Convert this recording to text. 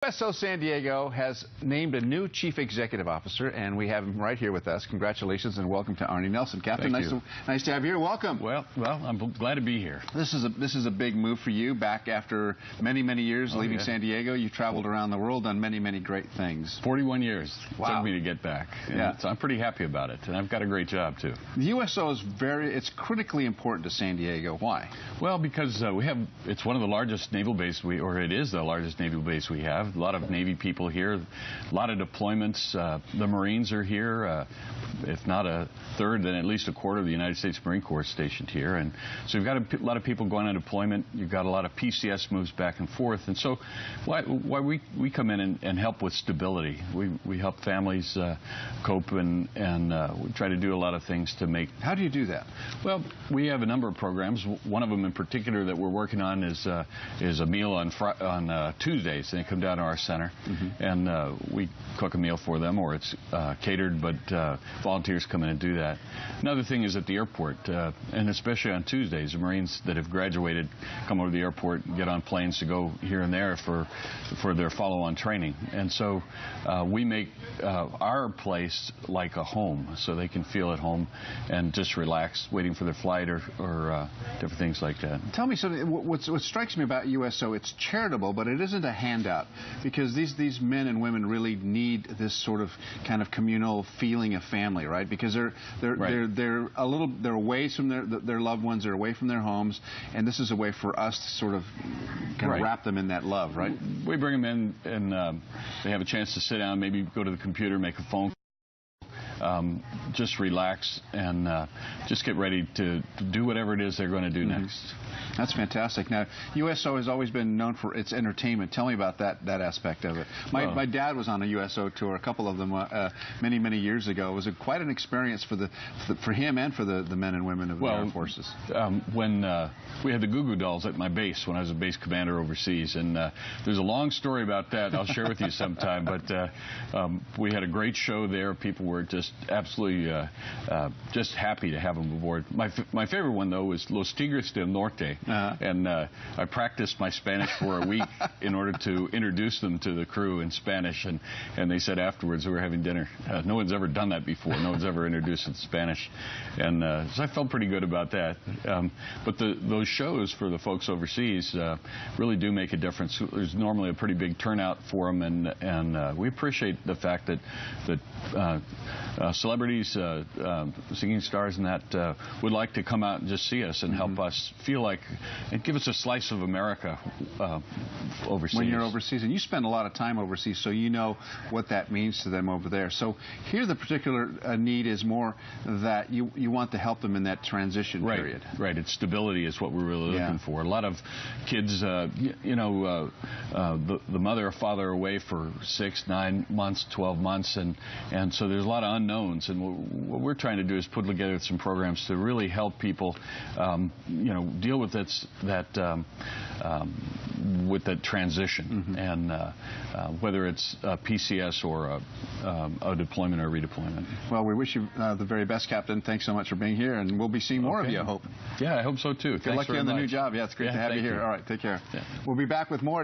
USO San Diego has named a new chief executive officer, and we have him right here with us. Congratulations and welcome to Arne Nelson. Captain, nice to have you here. Welcome. Well, I'm glad to be here. This is a big move for you. Back after many years leaving San Diego, you traveled around the world, done many great things. 41 years wow. It took me to get back. Yeah. So I'm pretty happy about it, and I've got a great job too. The USO is it's critically important to San Diego. Why? Well, because it's one of the largest naval bases it is the largest naval base we have. A lot of Navy people here, a lot of deployments. The Marines are here, if not a third, then at least a quarter of the United States Marine Corps stationed here. And so you've got a lot of people going on deployment. You've got a lot of PCS moves back and forth. And so why we come in and help with stability. We help families cope and we try to do a lot of things to make. How do you do that? Well, we have a number of programs. One of them in particular that we're working on is a meal on Tuesdays. They come down to our center, and we cook a meal for them, or it's catered, but volunteers come in and do that. Another thing is at the airport, and especially on Tuesdays, the Marines that have graduated come over to the airport and get on planes to go here and there for their follow-on training. And so we make our place like a home, so they can feel at home and just relax waiting for their flight or different things like that. Tell me something. What strikes me about USO, it's charitable, but it isn't a handout, because these men and women really need this sort of kind of communal feeling of family, right? Because they're away from their loved ones, they're away from their homes, and this is a way for us to sort of kind of wrap them in that love, right? We bring them in, and they have a chance to sit down, maybe go to the computer, make a phone call, just relax and just get ready to do whatever it is they're going to do next. That's fantastic. Now, USO has always been known for its entertainment. Tell me about that aspect of it. My dad was on a USO tour, a couple of them, many years ago. It was quite an experience for him and for the men and women of the armed forces. When we had the Goo Goo Dolls at my base when I was a base commander overseas, and there's a long story about that I'll share with you sometime, but we had a great show there. People were just absolutely just happy to have them aboard. My favorite one, though, was Los Tigres del Norte. And I practiced my Spanish for a week in order to introduce them to the crew in Spanish, and they said afterwards, we were having dinner, no one's ever done that before. No one's ever introduced in Spanish. And so I felt pretty good about that. But those shows for the folks overseas really do make a difference. There's normally a pretty big turnout for them, and we appreciate the fact that celebrities, singing stars and that would like to come out and just see us and help us feel like, and give us a slice of America overseas. When you're overseas, and you spend a lot of time overseas, so you know what that means to them over there. So here the particular need is more that you want to help them in that transition period. Right. It's stability is what we're really looking for. A lot of kids, the mother or father are away for 6, 9 months, 12 months, and so there's a lot of unknowns. And what we're trying to do is put together some programs to really help people, deal with that transition, and whether it's a PCS or a deployment or redeployment. Well, we wish you the very best, Captain. Thanks so much for being here, and we'll be seeing more of you, I hope. Yeah, I hope so too. Good luck on the new job. Yeah, it's great to have you here. All right, take care. Yeah. We'll be back with more.